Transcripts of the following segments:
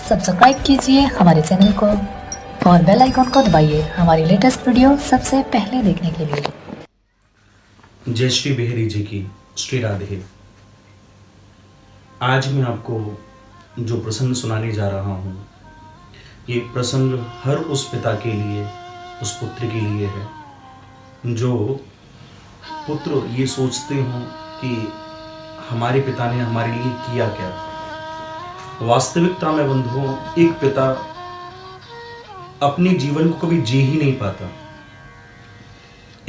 Subscribe कीजिए हमारे channel को और बेल आइकॉन को दबाइए हमारी लेटेस्ट वीडियो सबसे पहले देखने के लिए। जय श्री बिहारी जी की श्री राधे। आज मैं आपको जो प्रसंग सुनाने जा रहा हूँ, ये प्रसंग हर उस पिता के लिए, उस पुत्र के लिए है जो पुत्र ये सोचते हों कि हमारे पिता ने हमारे लिए किया क्या। वास्तविकता में बंधुओं, एक पिता अपने जीवन को कभी जी ही नहीं पाता।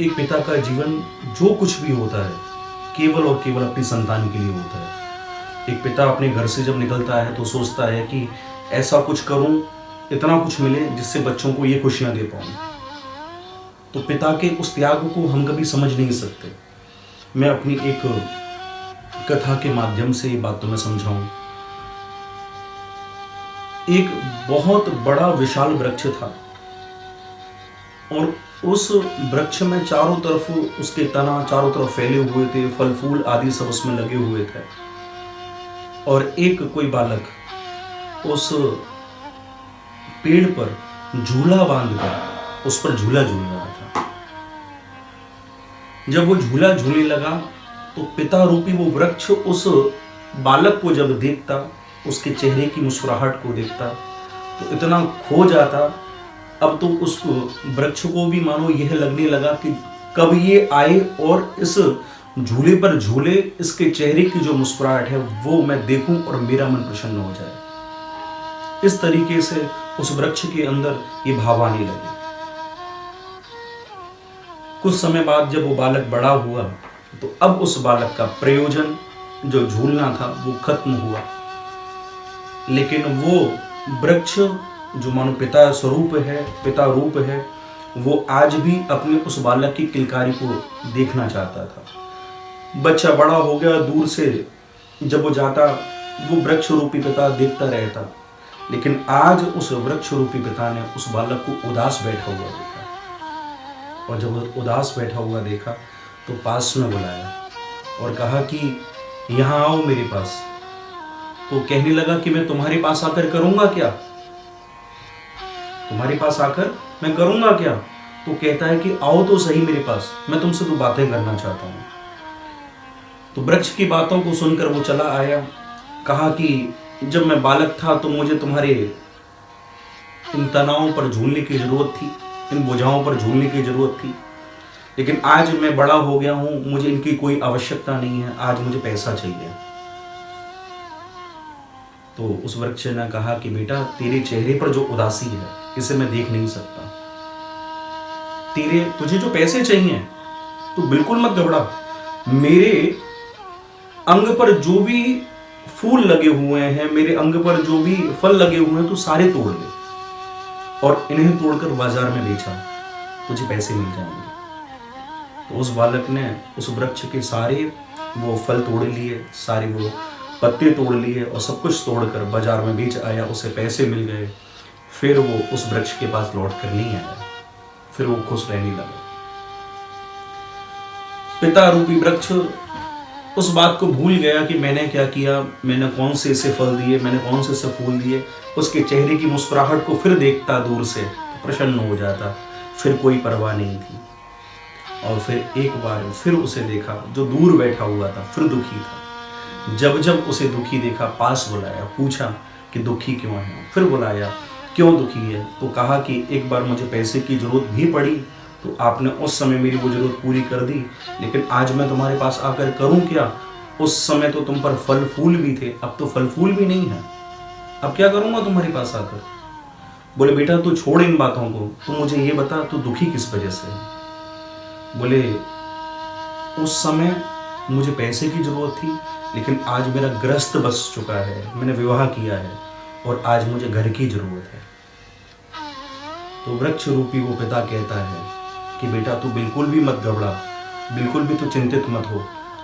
एक पिता का जीवन जो कुछ भी होता है केवल और केवल अपनी संतान के लिए होता है। एक पिता अपने घर से जब निकलता है तो सोचता है कि ऐसा कुछ करूं, इतना कुछ मिले जिससे बच्चों को ये खुशियां दे पाऊं। तो पिता के उस त्याग को हम कभी समझ नहीं सकते। मैं अपनी एक कथा के माध्यम से ये बात तुम्हें समझाऊं। एक बहुत बड़ा विशाल वृक्ष था और उस वृक्ष में चारों तरफ उसके तना चारों तरफ फैले हुए थे, फल फूल आदि सब उसमें लगे हुए थे। और एक कोई बालक उस पेड़ पर झूला बांधकर उस पर झूला झूल रहा था। जब वो झूला झूलने लगा तो पिता रूपी वो वृक्ष उस बालक को जब देखता, उसके चेहरे की मुस्कुराहट को देखता तो इतना खो जाता। अब तो उस वृक्ष को भी मानो यह लगने लगा कि कब ये आए और इस झूले पर झूले, इसके चेहरे की जो मुस्कुराहट है वो मैं देखूं और मेरा मन प्रसन्न हो जाए। इस तरीके से उस वृक्ष के अंदर ये भाव आने लगे। कुछ समय बाद जब वो बालक बड़ा हुआ तो अब उस बालक का प्रयोजन जो झूलना था वो खत्म हुआ, लेकिन वो वृक्ष जो मानो पिता स्वरूप है, पिता रूप है, वो आज भी अपने उस बालक की किलकारी को देखना चाहता था। बच्चा बड़ा हो गया, दूर से जब वो जाता वो वृक्ष रूपी पिता देखता रहता, लेकिन आज उस वृक्ष रूपी पिता ने उस बालक को उदास बैठा हुआ देखा। और जब उदास बैठा हुआ देखा तो पास में बुलाया और कहा कि यहाँ आओ मेरे पास। तो कहने लगा कि मैं तुम्हारे पास आकर करूंगा क्या, तुम्हारे पास आकर मैं करूंगा क्या। तो कहता है कि आओ तो सही मेरे पास, मैं तुमसे तो बातें करना चाहता हूं। तो वृक्ष की बातों को सुनकर वो चला आया। कहा कि जब मैं बालक था तो मुझे तुम्हारे इन तनावों पर झूलने की जरूरत थी, इन बोझाओं पर झूलने की जरूरत थी, लेकिन आज मैं बड़ा हो गया हूं, मुझे इनकी कोई आवश्यकता नहीं है, आज मुझे पैसा चाहिए। तो उस वृक्ष ने कहा कि बेटा, तेरे चेहरे पर जो उदासी है इसे मैं देख नहीं सकता। तुझे जो पैसे चाहिए तो बिल्कुल मत घबरा। मेरे अंग पर जो भी फूल लगे हुए हैं, मेरे अंग पर जो भी फल लगे हुए हैं, तो सारे तोड़ ले और इन्हें तोड़कर बाजार में बेचा, तुझे पैसे मिल जाएंगे। तो उस बालक ने उस वृक्ष के सारे वो फल तोड़ लिए, सारे वो पत्ते तोड़ लिए और सब कुछ तोड़कर बाजार में बेच आया। उसे पैसे मिल गए। फिर वो उस वृक्ष के पास लौट कर नहीं आया। फिर वो खुश रहने लगा। पिता रूपी वृक्ष उस बात को भूल गया कि मैंने क्या किया, मैंने कौन से ऐसे फल दिए, मैंने कौन से ऐसे फूल दिए। उसके चेहरे की मुस्कुराहट को फिर देखता दूर से तो प्रसन्न हो जाता। फिर कोई परवाह नहीं थी। और फिर एक बार फिर उसे देखा, जो दूर बैठा हुआ था, फिर दुखी था। जब उसे दुखी देखा, पास बुलाया, पूछा कि दुखी क्यों है। फिर बुलाया, क्यों दुखी है। तो कहा कि एक बार मुझे पैसे की जरूरत भी पड़ी तो आपने उस समय मेरी वो जरूरत पूरी कर दी, लेकिन आज मैं तुम्हारे पास आकर करूं क्या। उस समय तो तुम पर फल फूल भी थे, अब तो फल फूल भी नहीं है, अब क्या करूंगा तुम्हारे पास आकर। बोले बेटा तू छोड़ इन बातों को, तू मुझे ये बता तू दुखी किस वजह से है। बोले उस समय मुझे पैसे की जरूरत थी, लेकिन आज मेरा गृहस्थ बस चुका है, मैंने विवाह किया है और आज मुझे घर की जरूरत है। तो वृक्ष रूपी वो पिता कहता है कि बेटा तू बिल्कुल भी मत घबरा, बिल्कुल भी तू चिंतित मत हो।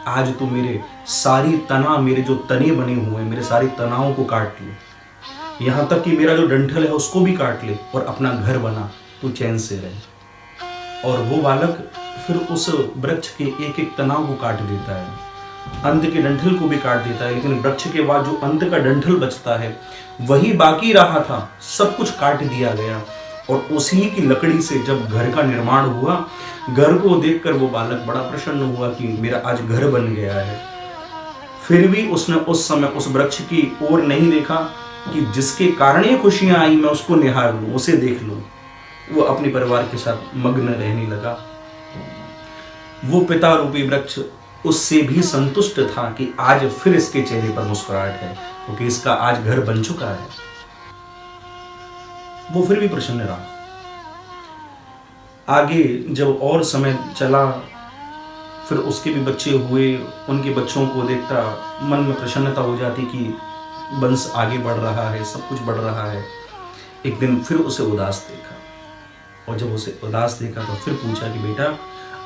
आज तू मेरे सारी तना, मेरे जो तने बने हुए हैं, मेरे सारी तनावों को काट ले, यहाँ तक कि मेरा जो डंठल है उसको भी काट ले और अपना घर बना, तू चैन से रहे। और वो बालक फिर उस वृक्ष के एक एक तनाव को काट देता है। अंत के डंठल को भी काट देता है, लेकिन वृक्ष के बाद जो अंत का डंठल बचता है वही बाकी रहा था, सब कुछ काट दिया गया। और उसी की लकड़ी से जब घर का निर्माण हुआ, घर को देखकर वो बालक बड़ा प्रसन्न हुआ कि मेरा आज घर बन गया है। फिर भी उसने उस समय उस वृक्ष की ओर नहीं देखा कि जिसके कारण ये खुशियां आई मैं उसको निहार लूं, उसे देख लूं। वो अपने परिवार के साथ मग्न रहने लगा। वो पिता रूपी वृक्ष उससे भी संतुष्ट था कि आज फिर इसके चेहरे पर मुस्कुराहट है, क्योंकि इसका आज घर बन चुका है। वो फिर भी प्रसन्न रहा। आगे जब और समय चला, फिर उसके भी बच्चे हुए, उनके बच्चों को देखता मन में प्रसन्नता हो जाती कि वंश आगे बढ़ रहा है, सब कुछ बढ़ रहा है। एक दिन फिर उसे उदास देखा, और जब उसे उदास देखा तो फिर पूछा कि बेटा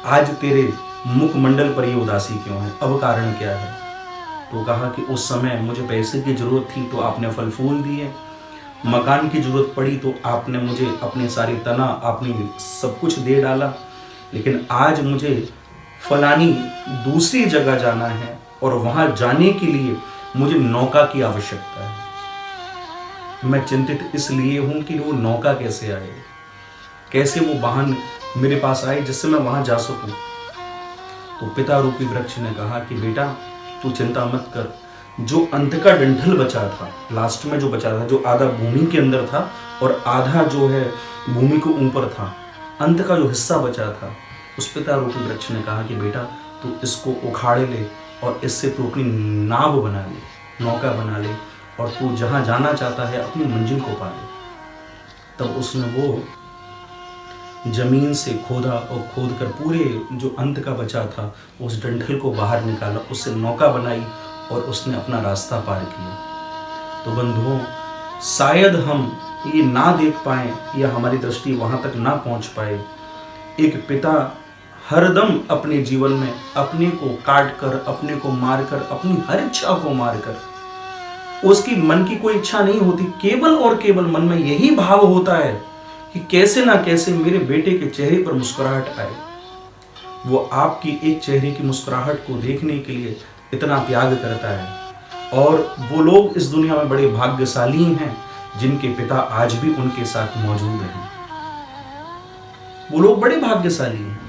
आज तेरे मुखमंडल पर ये उदासी क्यों है, अब कारण क्या है? तो कहा कि उस समय मुझे पैसे की जरूरत थी तो आपने फल फूल दिए, मकान की जरूरत पड़ी तो आपने मुझे अपने सारे तना आपने सब कुछ दे डाला, लेकिन आज मुझे फलानी दूसरी जगह जाना है और वहां जाने के लिए मुझे नौका की आवश्यकता है। मैं चिंतित इसलिए हूं कि वो नौका कैसे आए, कैसे वो वाहन मेरे पास आए जिससे मैं वहां जा सकूं। तो पिता रूपी वृक्ष ने कहा कि बेटा तू चिंता मत कर, जो अंत का डंठल बचा था, लास्ट में जो बचा था, जो आधा भूमि के अंदर था और आधा जो है भूमि के ऊपर था, अंत का जो हिस्सा बचा था, उस पिता रूपी वृक्ष ने कहा कि बेटा तू इसको उखाड़ ले और इससे तू अपनी नाव बना ले, नौका बना ले, और तू जहां जाना चाहता है अपनी मंजिल को पा ले। तब उसने वो जमीन से खोदा और खोद कर पूरे जो अंत का बचा था उस डंठल को बाहर निकाला, उससे नौका बनाई और उसने अपना रास्ता पार किया। तो बंधुओं, शायद हम ये ना देख पाए या हमारी दृष्टि वहां तक ना पहुंच पाए, एक पिता हरदम अपने जीवन में अपने को काट कर, अपने को मारकर, अपनी हर इच्छा को मारकर, उसकी मन की कोई इच्छा नहीं होती, केवल और केवल मन में यही भाव होता है कि कैसे ना कैसे मेरे बेटे के चेहरे पर मुस्कुराहट आए। वो आपकी एक चेहरे की मुस्कुराहट को देखने के लिए इतना त्याग करता है। और वो लोग इस दुनिया में बड़े भाग्यशाली हैं जिनके पिता आज भी उनके साथ मौजूद हैं। वो लोग बड़े भाग्यशाली हैं।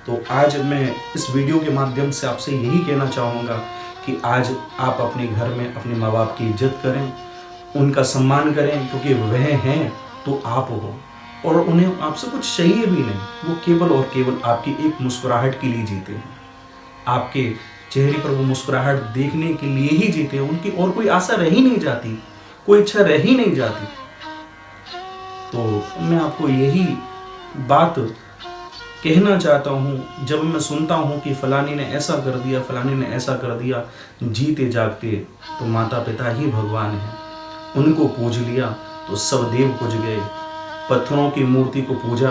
तो आज मैं इस वीडियो के माध्यम से आपसे यही कहना चाहूँगा कि आज आप अपने घर में अपने माँ बाप की इज्जत करें, उनका सम्मान करें, क्योंकि वह हैं तो आप हो, और उन्हें आपसे कुछ चाहिए भी नहीं। वो केवल और केवल आपकी एक मुस्कुराहट के लिए जीते हैं, आपके चेहरे पर वो मुस्कुराहट देखने के लिए ही जीते हैं। उनकी और कोई आशा रह ही नहीं जाती, कोई इच्छा रह ही नहीं जाती। तो मैं आपको यही बात कहना चाहता हूँ, जब मैं सुनता हूँ कि फलानी ने ऐसा कर दिया, फलानी ने ऐसा कर दिया, जीते जागते तो माता पिता ही भगवान हैं, उनको पूज लिया तो सब देव पूज गए। पत्थरों की मूर्ति को पूजा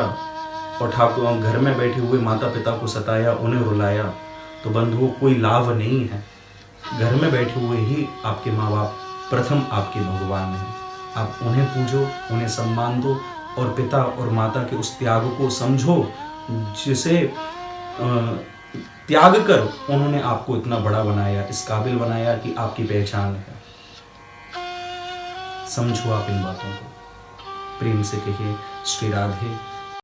और ठाकुर घर में बैठे हुए माता पिता को सताया, उन्हें रुलाया, तो बंधुओं कोई लाभ नहीं है। घर में बैठे हुए ही आपके माँ बाप प्रथम आपके भगवान हैं। आप उन्हें पूजो, उन्हें सम्मान दो, और पिता और माता के उस त्याग को समझो जिसे त्याग कर उन्होंने आपको इतना बड़ा बनाया, इस काबिल बनाया कि आपकी पहचान है। समझो आप इन बातों को। प्रेम से कहिए श्री राधे।